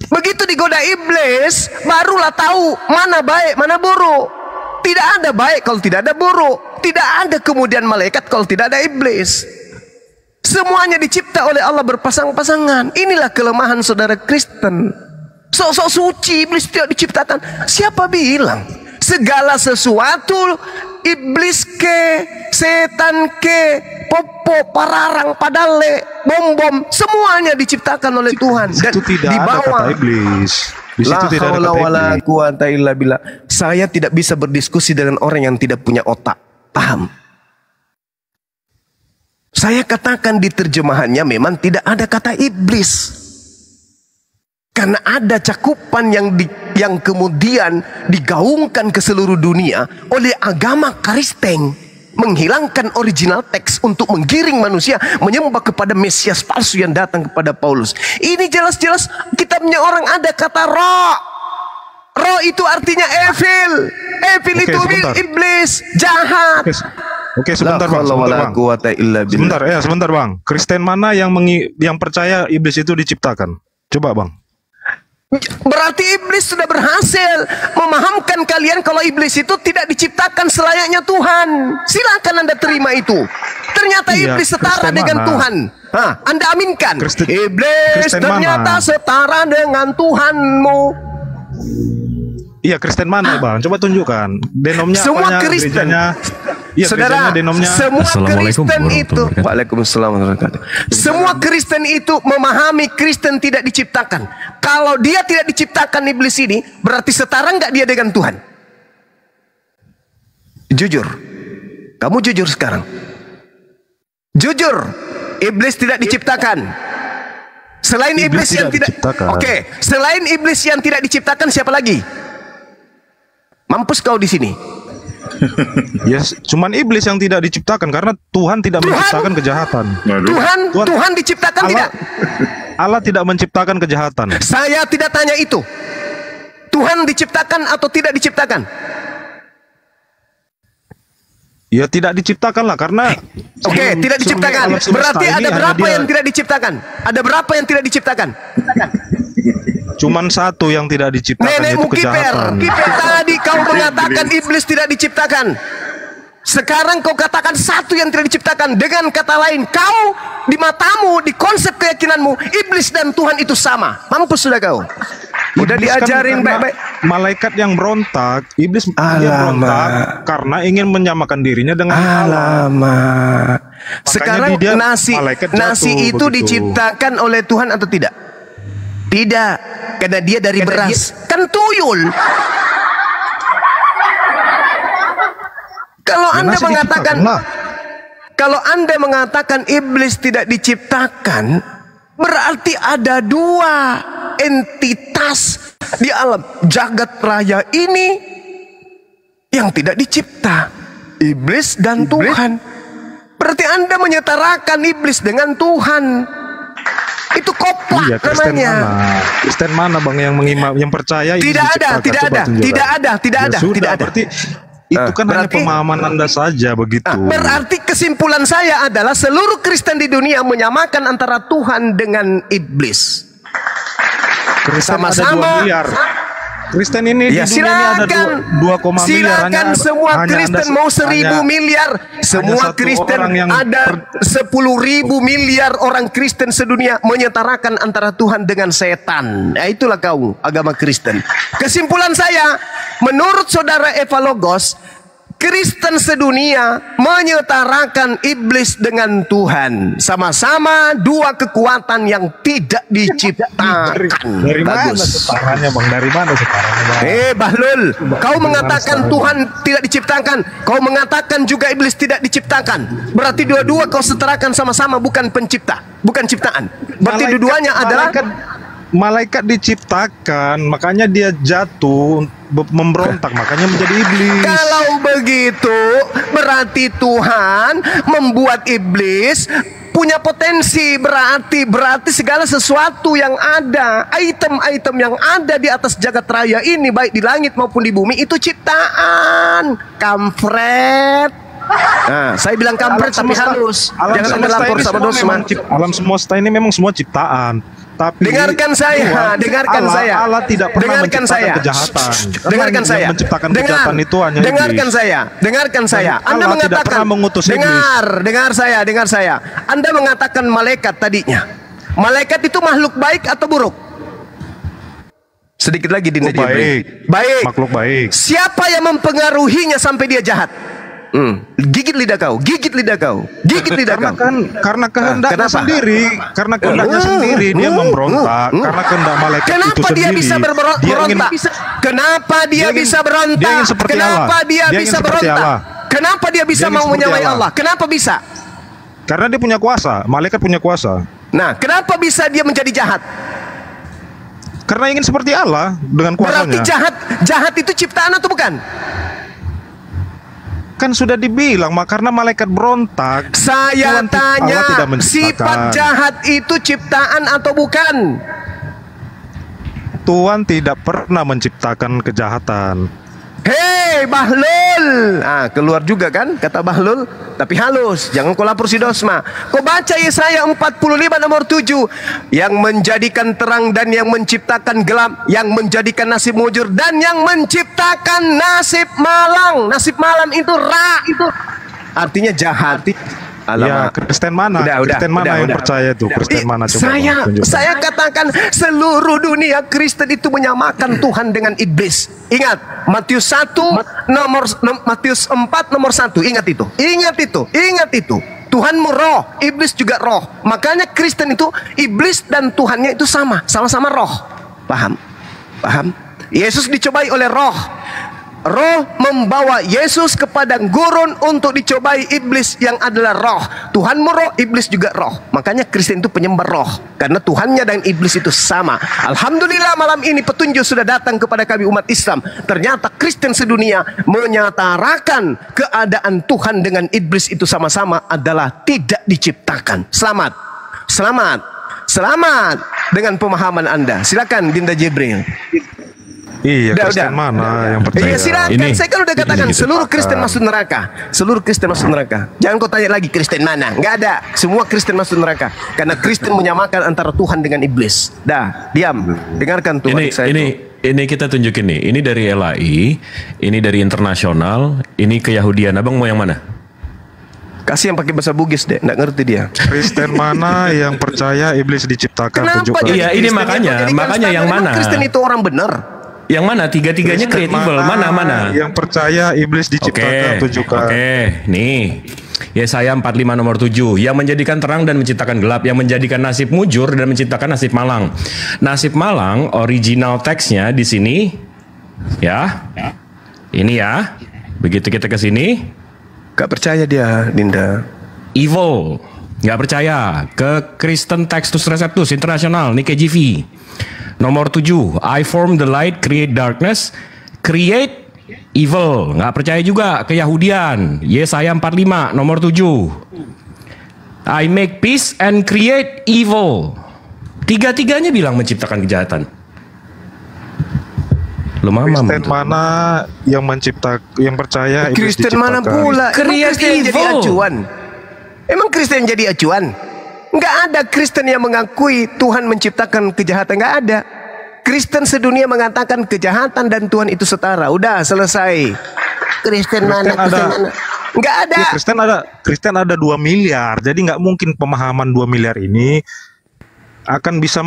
Begitu digoda iblis, barulah tahu mana baik, mana buruk. Tidak ada baik kalau tidak ada buruk. Tidak ada kemudian malaikat kalau tidak ada iblis. Semuanya dicipta oleh Allah berpasang-pasangan. Inilah kelemahan saudara Kristen. Sok-sok suci, iblis tidak diciptakan. Siapa bilang? Segala sesuatu, iblis ke, setan ke, popo, pararang, padale, bom-bom, semuanya diciptakan oleh Tuhan. Dan di bawah ada kata iblis. Di situ tidak ada kata iblis. Saya tidak bisa berdiskusi dengan orang yang tidak punya otak. Paham? Saya katakan di terjemahannya memang tidak ada kata iblis. Karena ada cakupan yang kemudian digaungkan ke seluruh dunia oleh agama Kristen. menghilangkan original teks untuk menggiring manusia menyembah kepada Mesias palsu yang datang kepada Paulus. Ini jelas-jelas kitabnya orang ada kata roh. Roh itu artinya evil. Evil itu iblis, jahat. Oke, sebentar Bang. Sebentar Bang. Kristen mana yang percaya iblis itu diciptakan? Coba Bang. Berarti iblis sudah berhasil memahamkan kalian kalau iblis itu tidak diciptakan selayaknya Tuhan. Silakan Anda terima itu. Ternyata iblis setara dengan Tuhan. Anda aminkan. Iblis ternyata setara dengan Tuhanmu. Iya, Kristen mana Bang? Coba tunjukkan. Denomnya semua Kristen. Iya, saudara, semua Kristen itu, Waalaikumsalam warahmatullahi wabarakatuh. Semua Kristen itu memahami Kristen tidak diciptakan. Kalau dia tidak diciptakan iblis ini, berarti setara nggak dia dengan Tuhan? Jujur, kamu jujur sekarang. Jujur, iblis tidak diciptakan. Selain iblis yang tidak diciptakan. Oke, selain iblis yang tidak diciptakan, siapa lagi? Mampus kau di sini. Yes, cuman iblis yang tidak diciptakan karena Tuhan tidak menciptakan kejahatan. Tuhan diciptakan Allah, tidak? Allah tidak menciptakan kejahatan. Saya tidak tanya itu. Tuhan diciptakan atau tidak diciptakan? Ya tidak diciptakan lah karena tidak diciptakan. Berarti ada berapa yang tidak diciptakan? Ada berapa yang tidak diciptakan? Cuman satu yang tidak diciptakan, nenekmu itu kejahatan. Kiper tadi kau mengatakan iblis tidak diciptakan. Sekarang kau katakan satu yang tidak diciptakan. Dengan kata lain, kau di matamu, di konsep keyakinanmu, iblis dan Tuhan itu sama. Mampus sudah kau. Udah diajarin baik-baik. Malaikat yang berontak, iblis dia berontak karena ingin menyamakan dirinya dengan Allah. Sekarang nasi itu diciptakan oleh Tuhan atau tidak? Tidak, karena dia dari beras. Kan tuyul. Kalau Anda mengatakan iblis tidak diciptakan, berarti ada dua entitas di alam jagat raya ini yang tidak dicipta, iblis dan Tuhan. Berarti Anda menyetarakan iblis dengan Tuhan. Itu koplak namanya. Kristen mana Bang yang percaya iblis diciptakan? Tidak ada. Berarti itu kan hanya pemahaman Anda saja begitu. Berarti kesimpulan saya adalah seluruh Kristen di dunia menyamakan antara Tuhan dengan iblis. Sama-sama. Kristen ini di dunia ini ada 2,5 miliar. Silakan semua Kristen mau 1.000 miliar. Semua Kristen ada 10.000 miliar orang Kristen sedunia menyetarakan antara Tuhan dengan setan. Nah, itulah kau agama Kristen. Kesimpulan saya, menurut saudara Eva Logos, Kristen sedunia menyetarakan iblis dengan Tuhan. Sama-sama dua kekuatan yang tidak diciptakan. Dari mana setaranya Bang? Dari mana setaranya Bang? Bahlul, kau mengatakan Tuhan tidak diciptakan, kau mengatakan juga iblis tidak diciptakan. Berarti dua-dua kau setarakan sama-sama, bukan pencipta, bukan ciptaan. Berarti dua-duanya adalah malaikat diciptakan, makanya dia jatuh memberontak, makanya menjadi iblis. Kalau begitu, berarti Tuhan membuat iblis punya potensi. Berarti segala sesuatu yang ada, item-item yang ada di atas jagat raya ini, baik di langit maupun di bumi, itu ciptaan. Kampret. Nah, saya bilang kampret tapi halus. Jangan Anda lapor sama dosa. Alam semesta ini memang semua ciptaan. Tapi dengarkan saya, Allah tidak pernah menciptakan kejahatan. Dengarkan saya. Menciptakan kejahatan itu hanya dengarkan saya. Anda Allah tidak mengatakan pernah mengutus iblis. Dengar saya. Anda mengatakan malaikat tadinya. Malaikat itu makhluk baik atau buruk? Sedikit lagi baik. Makhluk baik. Siapa yang mempengaruhinya sampai dia jahat? Gigit lidah kau. Karena kehendaknya sendiri. Karena kehendaknya sendiri dia memberontak. Karena kehendak malaikat itu sendiri. Kenapa dia bisa berontak? Kenapa dia bisa berontak? Kenapa dia bisa berontak? Kenapa dia bisa mau menyamai Allah? Kenapa bisa? Karena dia punya kuasa. Malaikat punya kuasa. Nah, kenapa bisa dia menjadi jahat? Karena ingin seperti Allah dengan kuasanya. Berarti jahat itu ciptaan atau bukan? Kan sudah dibilang, karena malaikat berontak. Saya Allah tanya, tidak menciptakan. sifat jahat itu ciptaan atau bukan? Tuhan tidak pernah menciptakan kejahatan. Hei Bahlul, keluar juga kan kata Bahlul, tapi halus, jangan kau lapor si Dosma. Kau baca Yesaya 45 nomor 7, yang menjadikan terang dan yang menciptakan gelap, yang menjadikan nasib mujur dan yang menciptakan nasib malang. Nasib malam itu itu artinya jahat. Ya, Kristen mana? Kristen mana yang percaya itu? Kristen mana? Coba saya katakan seluruh dunia Kristen itu menyamakan Tuhan dengan iblis. Ingat Matius 4 nomor 1. Ingat itu. Tuhanmu roh, iblis juga roh. Makanya Kristen itu iblis dan Tuhannya itu sama-sama roh. Paham? Yesus dicobai oleh roh. Roh membawa Yesus ke padang gurun untuk dicobai iblis yang adalah roh. Tuhanmu roh, iblis juga roh. Makanya Kristen itu penyembah roh, karena Tuhannya dan iblis itu sama. Alhamdulillah malam ini petunjuk sudah datang kepada kami umat Islam. Ternyata Kristen sedunia menyatakan keadaan Tuhan dengan iblis itu sama-sama adalah tidak diciptakan. Selamat dengan pemahaman Anda. Silakan Dinda Jibril. Iya, Kristen mana yang percaya? Iya, silakan. Saya kan udah katakan seluruh Kristen masuk neraka. Jangan kau tanya lagi Kristen mana. Nggak ada. Semua Kristen masuk neraka. Karena Kristen menyamakan antara Tuhan dengan iblis. Diam. Dengarkan tuh. Ini kita tunjukin nih. Ini dari LAI, ini dari internasional, ini keyahudian. Abang mau yang mana? Kasih yang pakai bahasa Bugis deh, nggak ngerti dia. Kristen mana yang percaya iblis diciptakan? Kenapa? Iya, ini makanya yang mana? Kristen itu orang benar. Yang mana? Tiga-tiganya creative. Mana? Yang percaya iblis diciptakan, tunjukkan. Nih. Yesaya 45 nomor 7. Yang menjadikan terang dan menciptakan gelap, yang menjadikan nasib mujur dan menciptakan nasib malang. Nasib malang original teksnya di sini ya. Ini ya. Begitu kita ke sini, gak percaya dia, Dinda. Evil. Gak percaya. Ke Kristen Textus Receptus Internasional, ini KJV. Nomor 7, I form the light, create darkness, create evil. Nggak percaya juga ke Yahudian. Yesaya 45, nomor 7. I make peace and create evil. Tiga-tiganya bilang menciptakan kejahatan. Kristen mana yang yang percaya iblis Kristen mana pula? Kristen jadi acuan. Emang Kristen jadi acuan? Nggak ada Kristen yang mengakui Tuhan menciptakan kejahatan. Nggak ada. Kristen sedunia mengatakan kejahatan dan Tuhan itu setara. Udah selesai. Kristen mana? Nggak ada. Ya, Kristen ada 2 miliar. Jadi nggak mungkin pemahaman 2 miliar ini akan bisa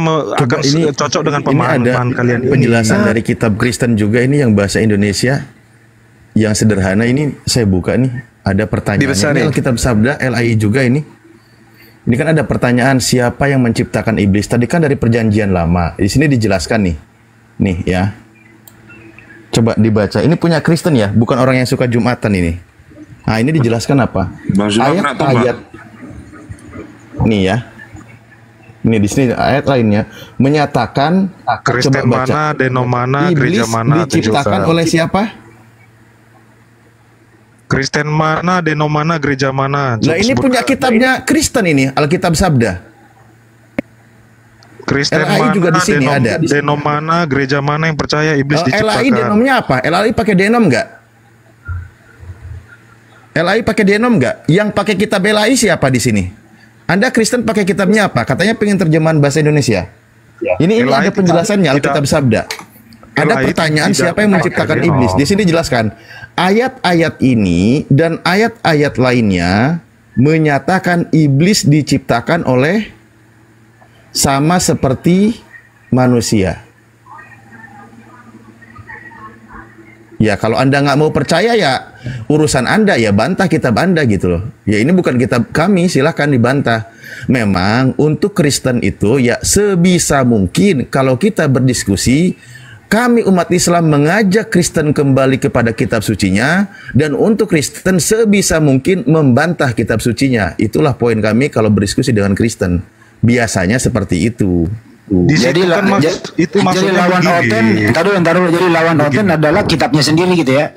cocok dengan pemahaman kalian. Penjelasan dari kitab Kristen juga ini yang bahasa Indonesia yang sederhana ini saya buka nih. Ada pertanyaan. Ini kitab Sabda LAI juga ini. Ini kan ada pertanyaan siapa yang menciptakan iblis? Tadi kan dari perjanjian lama. Di sini dijelaskan nih. Nih ya. Coba dibaca. Ini punya Kristen ya, bukan orang yang suka Jumatan ini. Nah, ini dijelaskan apa? Ayat-ayat. Nih ya. Ini di sini ayat lainnya menyatakan Kristen coba baca. Mana, Denom mana, iblis gereja mana diciptakan oleh siapa? Kristen mana, Denom mana, gereja mana? Nah, ini punya kitabnya Kristen ini, Alkitab Sabda. Kristen LAI mana, juga di sini ada. Denom mana, gereja mana yang percaya iblis diciptakan? LAI denomnya apa? LAI pakai denom nggak? LAI pakai denom nggak? Yang pakai kitab LAI siapa di sini? Anda Kristen pakai kitabnya apa? Katanya pengen terjemahan bahasa Indonesia. Ya. Ini ada penjelasannya Alkitab Sabda. Ada pertanyaan siapa yang menciptakan iblis? Di sini jelaskan. Ayat-ayat ini dan ayat-ayat lainnya menyatakan iblis diciptakan oleh sama seperti manusia. Ya kalau Anda nggak mau percaya ya urusan Anda, ya bantah kitab Anda gitu loh. Ya ini bukan kitab kami, silahkan dibantah. Memang untuk Kristen itu ya sebisa mungkin kalau kita berdiskusi, kami umat Islam mengajak Kristen kembali kepada kitab sucinya, dan untuk Kristen sebisa mungkin membantah kitab sucinya. Itulah poin kami kalau berdiskusi dengan Kristen. Biasanya seperti itu. Jadi lawan Oten, jadi lawan Oten adalah kitabnya sendiri gitu ya.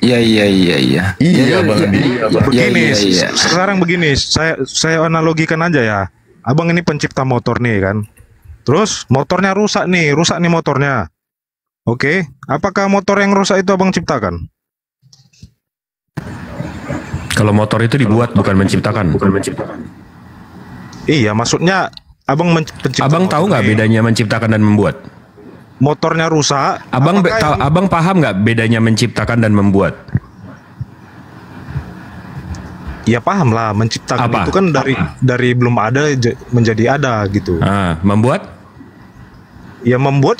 Iya, Bang. Begini, sekarang begini, saya analogikan aja ya. Abang ini pencipta motor nih kan. Terus motornya rusak nih motornya. Oke, apakah motor yang rusak itu abang ciptakan? Kalau motor itu dibuat, bukan menciptakan. Iya, maksudnya abang pencipta. Abang tahu nggak bedanya menciptakan dan membuat? Motornya rusak. Abang paham nggak bedanya menciptakan dan membuat? Ya paham lah, menciptakan itu kan dari belum ada menjadi ada gitu. Membuat? Ya membuat